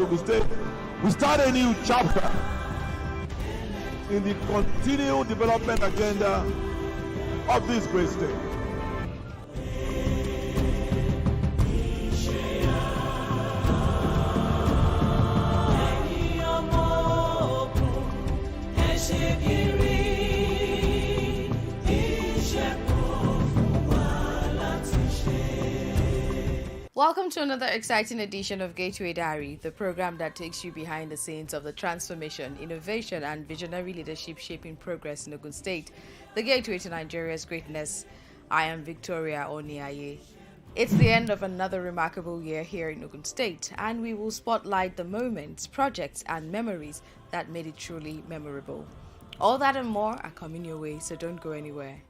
Ogun State, we start a new chapter in the continued development agenda of this great state. Welcome to another exciting edition of Gateway Diary, the program that takes you behind the scenes of the transformation, innovation, and visionary leadership shaping progress in Ogun State, the gateway to Nigeria's greatness. I am Victoria Oniaye. It's the end of another remarkable year here in Ogun State, and we will spotlight the moments, projects, and memories that made it truly memorable. All that and more are coming your way, so don't go anywhere.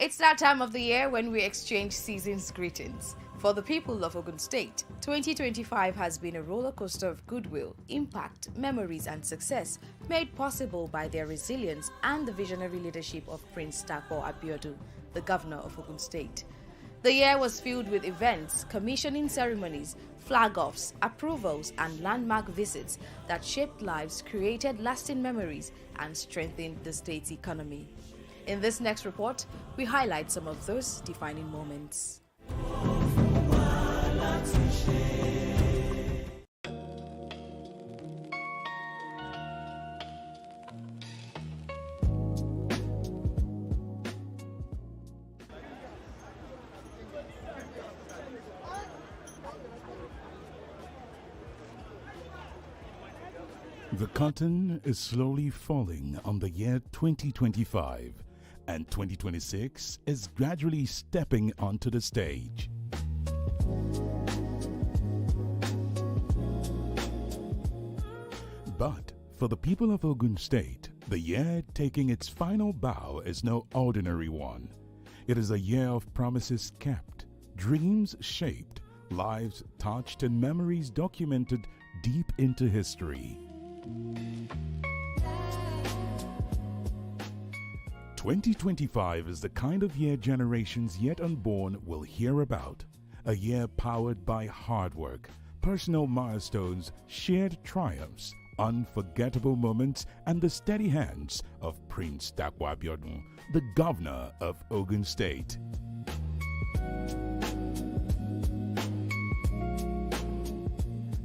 It's that time of the year when we exchange season's greetings. For the people of Ogun State, 2025 has been a roller coaster of goodwill, impact, memories, and success made possible by their resilience and the visionary leadership of Prince Dapo Abiodun, the governor of Ogun State. The year was filled with events, commissioning ceremonies, flag-offs, approvals, and landmark visits that shaped lives, created lasting memories, and strengthened the state's economy. In this next report, we highlight some of those defining moments. The curtain is slowly falling on the year 2025. And 2026 is gradually stepping onto the stage. But for the people of Ogun State, the year taking its final bow is no ordinary one. It is a year of promises kept, dreams shaped, lives touched, and memories documented deep into history. 2025 is the kind of year generations yet unborn will hear about. A year powered by hard work, personal milestones, shared triumphs, unforgettable moments, and the steady hands of Prince Dapo Abiodun, the governor of Ogun State.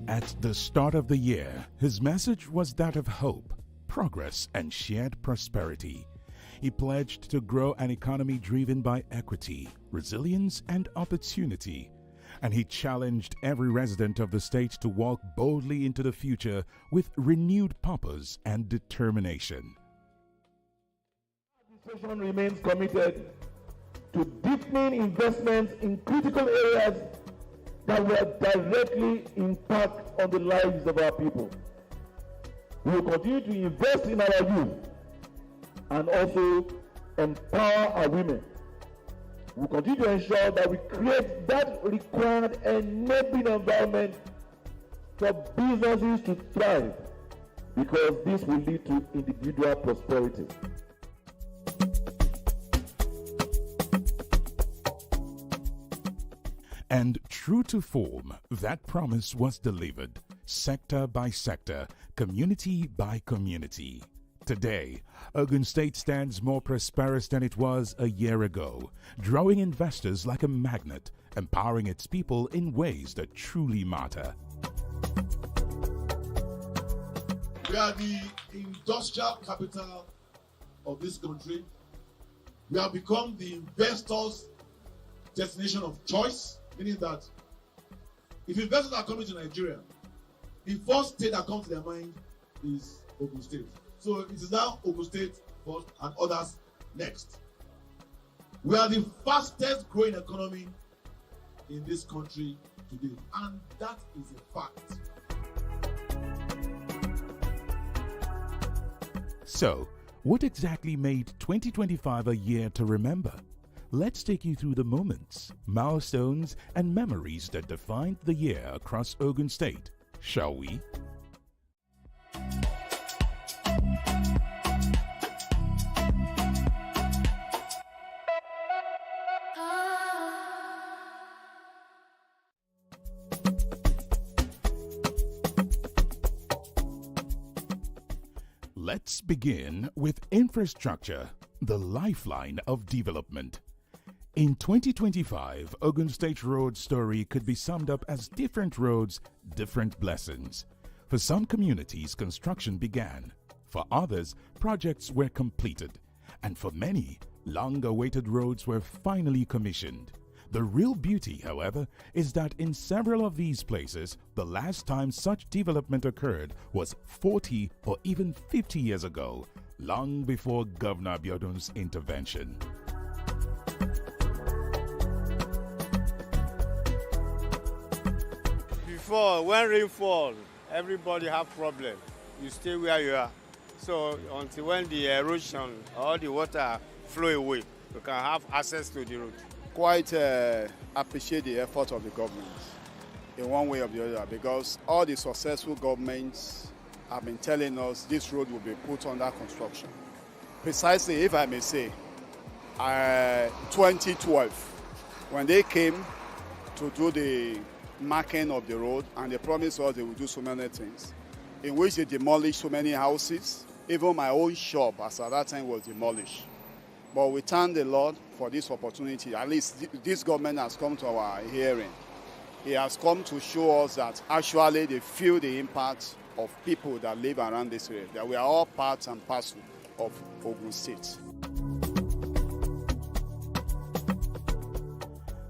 At the start of the year, his message was that of hope, progress, and shared prosperity. He pledged to grow an economy driven by equity, resilience, and opportunity. And he challenged every resident of the state to walk boldly into the future with renewed purpose and determination. The administration remains committed to deepening investments in critical areas that will directly impact on the lives of our people. We will continue to invest in our youth and also empower our women. We continue to ensure that we create that required enabling environment for businesses to thrive, because this will lead to individual prosperity. And true to form, that promise was delivered, sector by sector, community by community. Today, Ogun State stands more prosperous than it was a year ago, drawing investors like a magnet, empowering its people in ways that truly matter. We are the industrial capital of this country. We have become the investors' destination of choice, meaning that if investors are coming to Nigeria, the first state that comes to their mind is Ogun State. So it is now Ogun State first and others next. We are the fastest growing economy in this country today, and that is a fact. So, what exactly made 2025 a year to remember? Let's take you through the moments, milestones, and memories that defined the year across Ogun State, shall we? Let's begin with infrastructure, the lifeline of development. In 2025, Ogun State Road story could be summed up as different roads, different blessings. For some communities, construction began. For others, projects were completed. And for many, long-awaited roads were finally commissioned. The real beauty, however, is that in several of these places, the last time such development occurred was 40 or even 50 years ago, long before Governor Abiodun's intervention. Before, when rain falls, everybody have problem. You stay where you are. So until when the erosion or the water flow away, you can have access to the road. Quite appreciate the effort of the government in one way or the other, because all the successful governments have been telling us this road will be put under construction. Precisely, if I may say, 2012, when they came to do the marking of the road, and they promised us they would do so many things, in which they demolished so many houses. Even my own shop, as at that time, was demolished. But we thank the Lord for this opportunity. At least this government has come to our hearing. He has come to show us that actually they feel the impact of people that live around this area, that we are all part and parcel of Ogun State.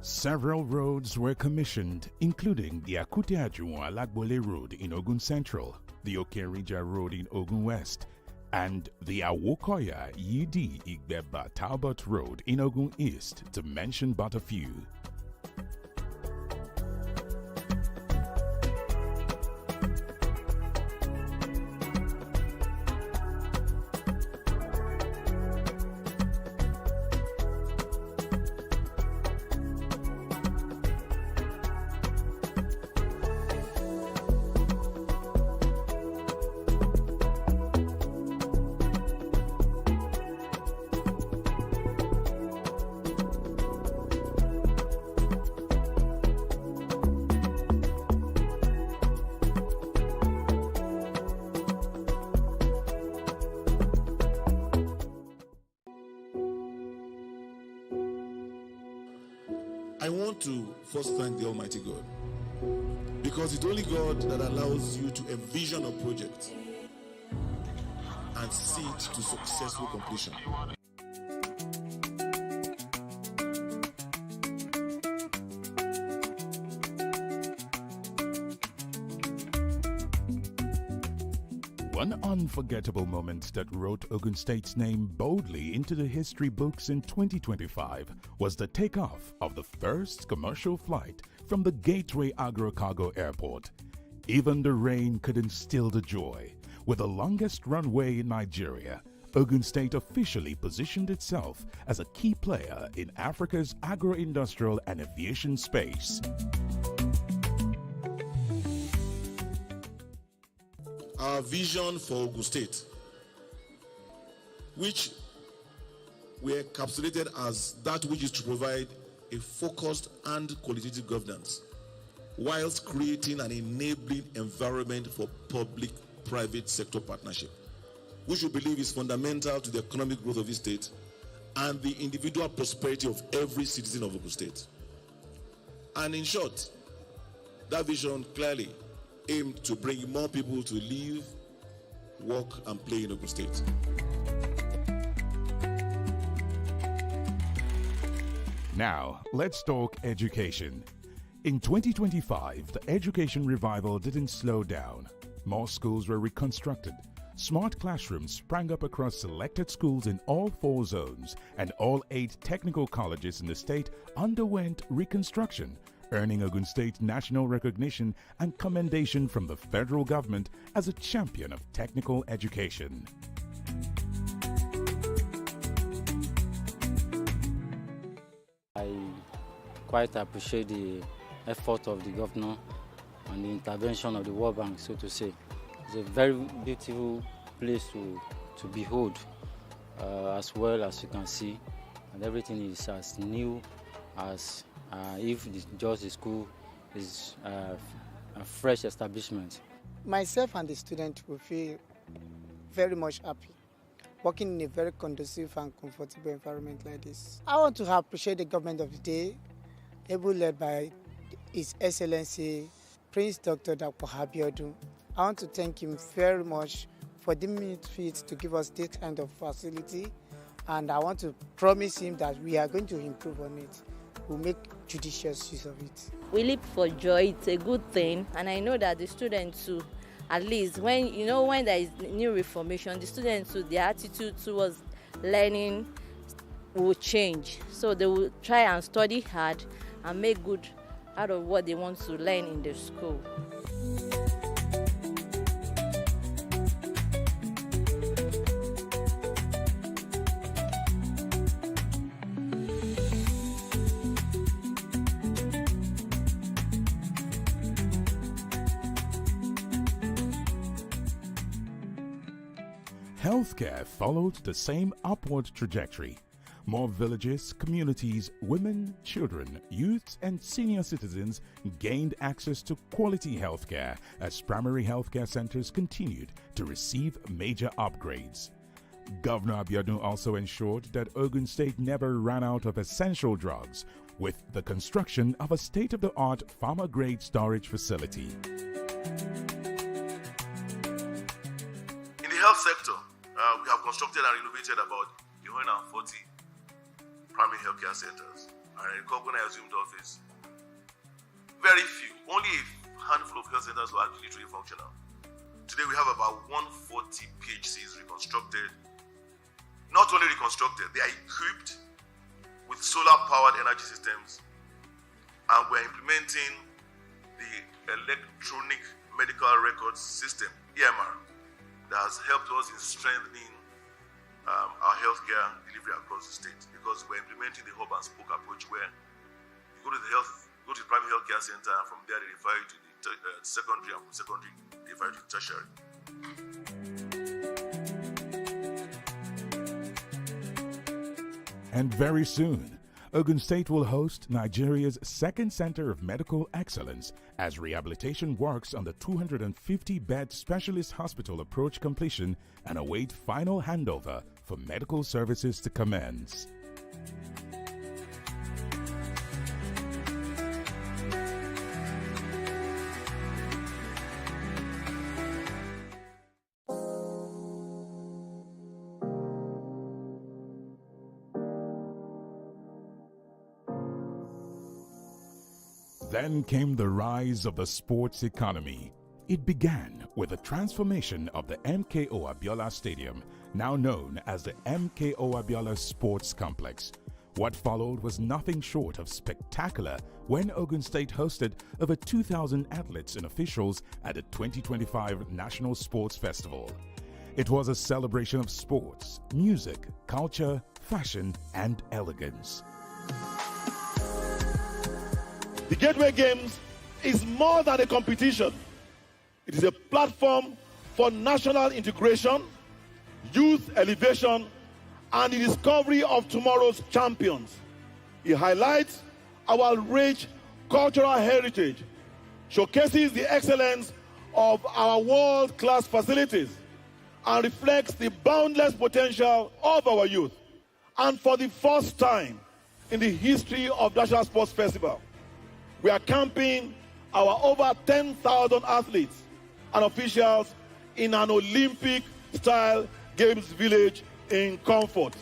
Several roads were commissioned, including the Akute-Ajuwon-Alagbole Road in Ogun Central, the Okerija Road in Ogun West, and the Awokoya Yidi Igbeba Talbot Road in Ogun East, to mention but a few. I want to first thank the Almighty God, because it's only God that allows you to envision a project and see it to successful completion. One unforgettable moment that wrote Ogun State's name boldly into the history books in 2025 was the takeoff of the first commercial flight from the Gateway Agro-Cargo Airport. Even the rain couldn't still the joy. With the longest runway in Nigeria, Ogun State officially positioned itself as a key player in Africa's agro-industrial and aviation space. Our vision for Ogun State, which we encapsulated as that which is to provide a focused and qualitative governance, whilst creating an enabling environment for public-private sector partnership, which we believe is fundamental to the economic growth of this state and the individual prosperity of every citizen of Ogun State. And in short, that vision clearly aimed to bring more people to live, work, and play in Ogun State. Now, let's talk education. In 2025, the education revival didn't slow down. More schools were reconstructed. Smart classrooms sprang up across selected schools in all 4 zones, and all 8 technical colleges in the state underwent reconstruction, earning Ogun State national recognition and commendation from the federal government as a champion of technical education. I quite appreciate the effort of the governor and the intervention of the World Bank, so to say. It's a very beautiful place to behold, as well as you can see, and everything is as new as if just the school is a fresh establishment. Myself and the student will feel very much happy working in a very conducive and comfortable environment like this. I want to appreciate the government of the day, able led by His Excellency Prince Dr. Dr. Abiodun. I want to thank him very much for deeming it fit to give us this kind of facility, and I want to promise him that we are going to improve on it. We'll make judicious use of it. We leap for joy. It's a good thing, and I know that the students too, at least when there is new reformation, the students too, their attitude towards learning will change. So they will try and study hard and make good out of what they want to learn in the school. Healthcare followed the same upward trajectory. More villages, communities, women, children, youths, and senior citizens gained access to quality healthcare as primary healthcare centers continued to receive major upgrades. Governor Abiodun also ensured that Ogun State never ran out of essential drugs with the construction of a state-of-the-art pharma-grade storage facility. In the health sector, we have constructed and renovated about 140 primary healthcare centers. And when I assumed office, very few, only a handful of health centers were actually truly functional. Today we have about 140 PHCs reconstructed. Not only reconstructed, they are equipped with solar-powered energy systems, and we're implementing the electronic medical records system, EMR, that has helped us in strengthening our healthcare delivery across the state, because we're implementing the hub and spoke approach where you go to the primary healthcare center, and from there they refer you to the secondary, and from secondary they refer you to tertiary. And very soon, Ogun State will host Nigeria's second center of medical excellence as rehabilitation works on the 250-bed specialist hospital approach completion and await final handover for medical services to commence. Then came the rise of the sports economy. It began with the transformation of the MKO Abiola Stadium, now known as the MKO Abiola Sports Complex. What followed was nothing short of spectacular when Ogun State hosted over 2,000 athletes and officials at the 2025 National Sports Festival. It was a celebration of sports, music, culture, fashion, and elegance. The Gateway Games is more than a competition. It is a platform for national integration, youth elevation, and the discovery of tomorrow's champions. It highlights our rich cultural heritage, showcases the excellence of our world-class facilities, and reflects the boundless potential of our youth. And for the first time in the history of National Sports Festival, we are camping our over 10,000 athletes and officials in an Olympic-style games village in comfort.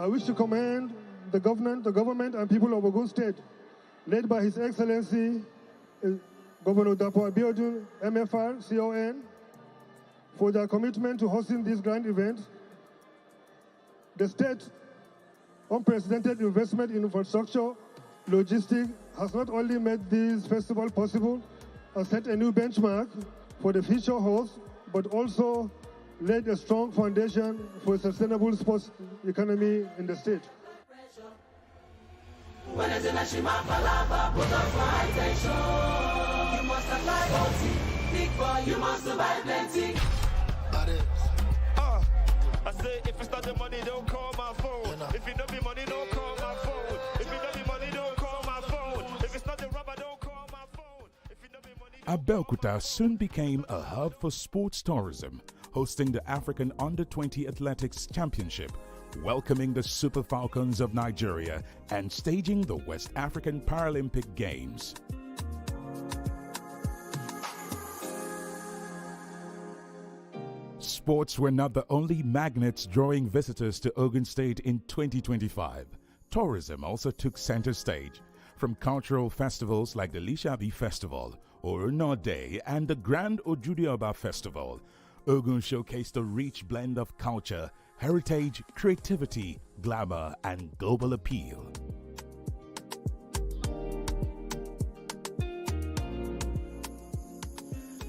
I wish to commend the government and people of Ogun State, led by His Excellency Governor Dapo Abiodun, MFR, CON, for their commitment to hosting this grand event. The state's unprecedented investment in infrastructure, logistics, has not only made this festival possible and set a new benchmark for the future hosts, but also laid a strong foundation for a sustainable sports economy in the state. When it's in a Shima Palapa, put up my attention. You must apply OT. Big boy, you must buy plenty. I say, if it's not the money, don't call my phone. If you don't be money, don't call my phone. If you don't be money, don't call my phone. If it's not the rubber, don't call my phone. If you don't be money, Abeokuta soon became a hub for sports tourism, hosting the African Under-20 Athletics Championship, welcoming the Super Falcons of Nigeria, and staging the West African Paralympic Games. Sports were not the only magnets drawing visitors to Ogun State in 2025. Tourism also took center stage. From cultural festivals like the Lishabi Festival, Oruno Day, and the Grand Ojudioba Festival, Ogun showcased a rich blend of culture, heritage, creativity, glamour, and global appeal.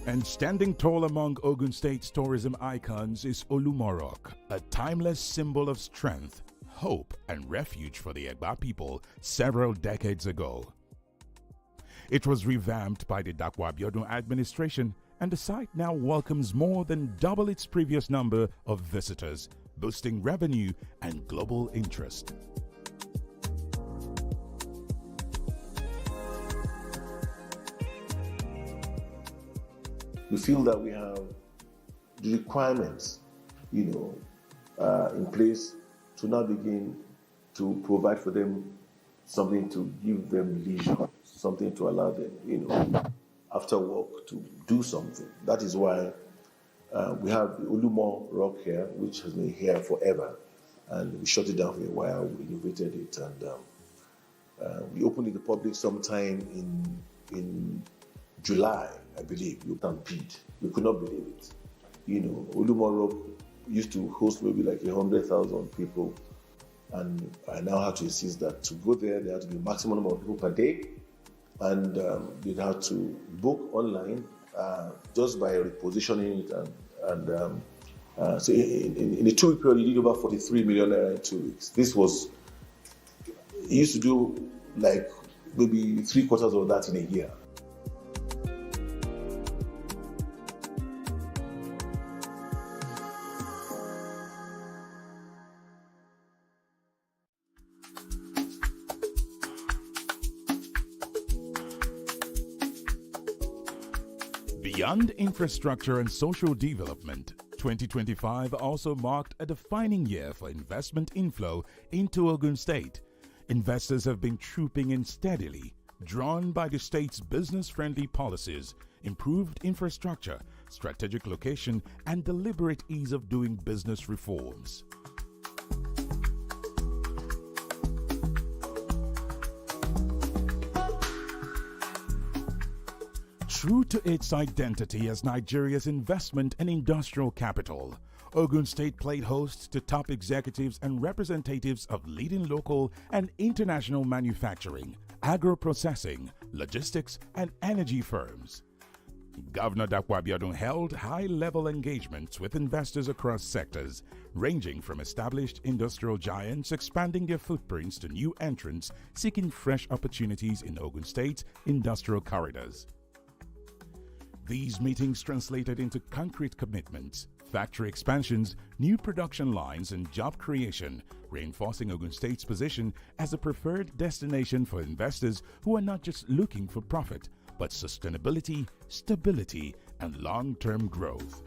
And standing tall among Ogun State's tourism icons is Olumorok, a timeless symbol of strength, hope, and refuge for the Egba people several decades ago. It was revamped by the Dapo Abiodun administration, and the site now welcomes more than double its previous number of visitors, boosting revenue and global interest. We feel that we have the requirements, in place to now begin to provide for them something to give them leisure, something to allow them, after work to do something. That is why we have the Olumo Rock here, which has been here forever, and we shut it down for a while. We renovated it, and we opened it to the public sometime in July, I believe. We stampede. We could not believe it. Olumo Rock used to host maybe like 100,000 people, and I now have to insist that to go there, there had to be a maximum number of people per day, and you'd have to book online just by repositioning it. So in a 2-week period, you did over 43 million naira in 2 weeks. This was, he used to do like maybe 3/4 of that in a year. Beyond infrastructure and social development, 2025 also marked a defining year for investment inflow into Ogun State. Investors have been trooping in steadily, drawn by the state's business-friendly policies, improved infrastructure, strategic location, and deliberate ease of doing business reforms. True to its identity as Nigeria's investment and industrial capital, Ogun State played host to top executives and representatives of leading local and international manufacturing, agro-processing, logistics, and energy firms. Governor Dapo Abiodun held high-level engagements with investors across sectors, ranging from established industrial giants expanding their footprints to new entrants seeking fresh opportunities in Ogun State's industrial corridors. These meetings translated into concrete commitments, factory expansions, new production lines, and job creation, reinforcing Ogun State's position as a preferred destination for investors who are not just looking for profit, but sustainability, stability, and long-term growth.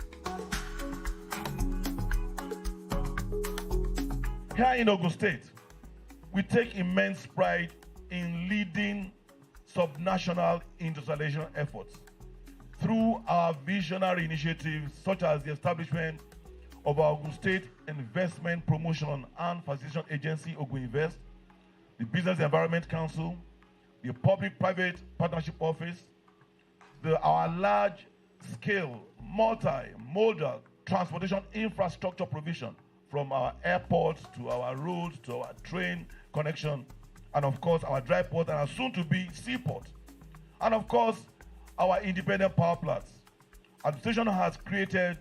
Here in Ogun State, we take immense pride in leading subnational industrialization efforts through our visionary initiatives such as the establishment of our Ogun State Investment Promotion and Facilitation Agency, Ogun Invest, the Business Environment Council, the Public-Private Partnership Office, our large-scale, multi-modal transportation infrastructure provision from our airports to our roads to our train connection, and of course our dry port and our soon-to-be seaport, and of course our independent power plants. Administration has created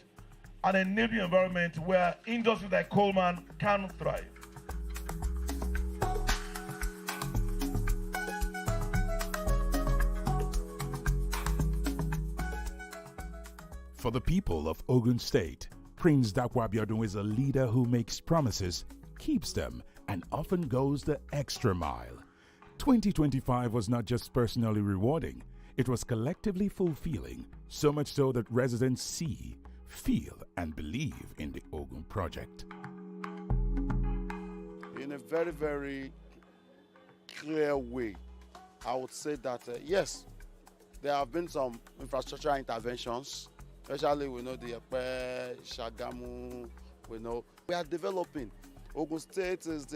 an enabling environment where industries like Coleman can thrive. For the people of Ogun State, Prince Dakwa Abiodun is a leader who makes promises, keeps them, and often goes the extra mile. 2025 was not just personally rewarding, it was collectively fulfilling, so much so that residents see, feel, and believe in the Ogun project. In a very, very clear way, I would say that yes, there have been some infrastructure interventions, especially we know the Epe, Shagamu, we are developing. Ogun State is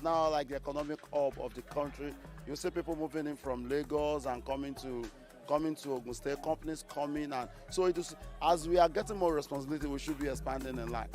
now like the economic hub of the country. You see people moving in from Lagos and coming to Ogun State, companies coming, and so it is, as we are getting more responsibility, we should be expanding in line.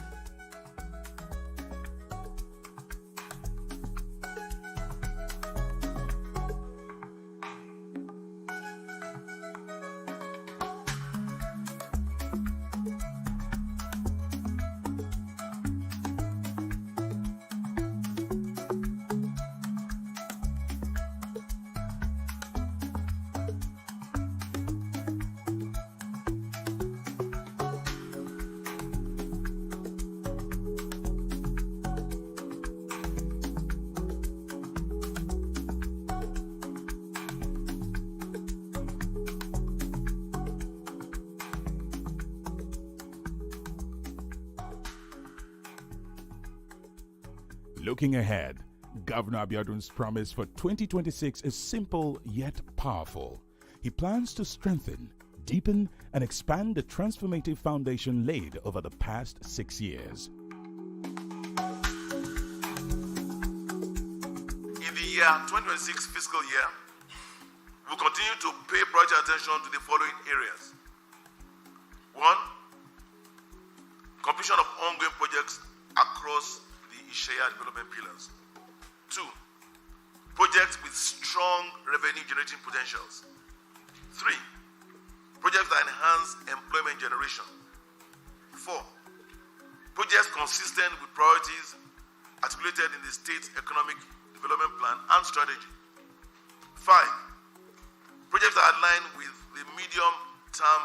Looking ahead, Governor Abiodun's promise for 2026 is simple yet powerful. He plans to strengthen, deepen, and expand the transformative foundation laid over the past 6 years. In the year 2026 fiscal year, we'll continue to pay priority attention to the following areas. 1. Completion of ongoing projects across the Ishaya development pillars. 2. Projects with strong revenue generating potentials. 3. Projects that enhance employment generation. 4. Projects consistent with priorities articulated in the state's economic development plan and strategy. 5. Projects that align with the medium-term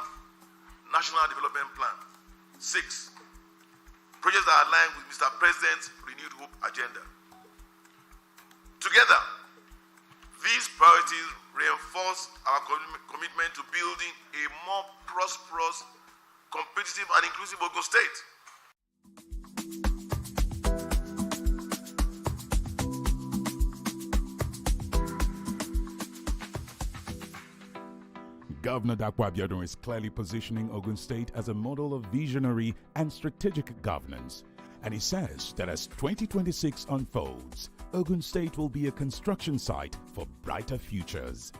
national development plan. 6. Projects that align with Mr. President's Renewed Hope agenda. Together, these priorities reinforce our commitment to building a more prosperous, competitive, and inclusive Ogun State. Governor Dakwa Abiodun is clearly positioning Ogun State as a model of visionary and strategic governance. And he says that as 2026 unfolds, Ogun State will be a construction site for brighter futures.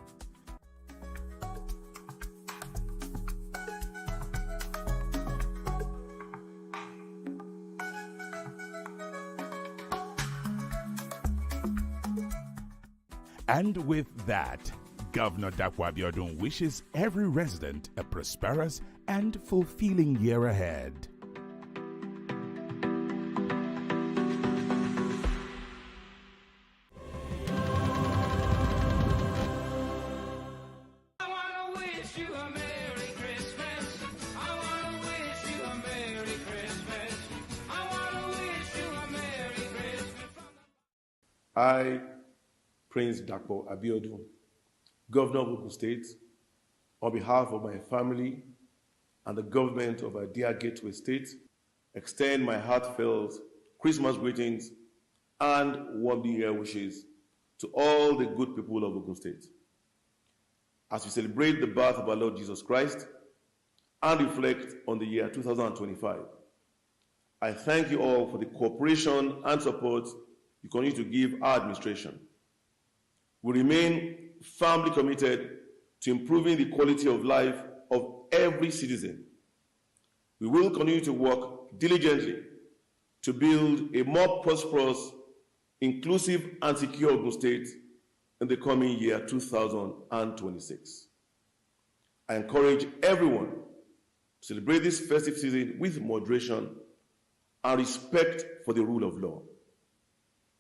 And with that, Governor Dakwa Abiodun wishes every resident a prosperous and fulfilling year ahead. I, Prince Dakwa Abiodun, Governor of Ogun State, on behalf of my family and the government of our dear Gateway State, extend my heartfelt Christmas greetings and warm New Year wishes to all the good people of Ogun State. As we celebrate the birth of our Lord Jesus Christ and reflect on the year 2025, I thank you all for the cooperation and support you continue to give our administration. We remain firmly committed to improving the quality of life of every citizen. We will continue to work diligently to build a more prosperous, inclusive, and secure Ogun State in the coming year 2026. I encourage everyone to celebrate this festive season with moderation and respect for the rule of law.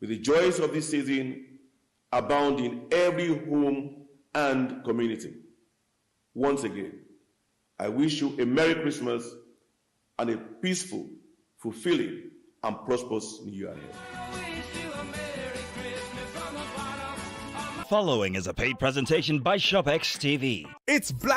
May the joys of this season abound in every home and community. Once again, I wish you a Merry Christmas and a peaceful, fulfilling, and prosperous New Year ahead. Following is a paid presentation by ShopX TV. It's Black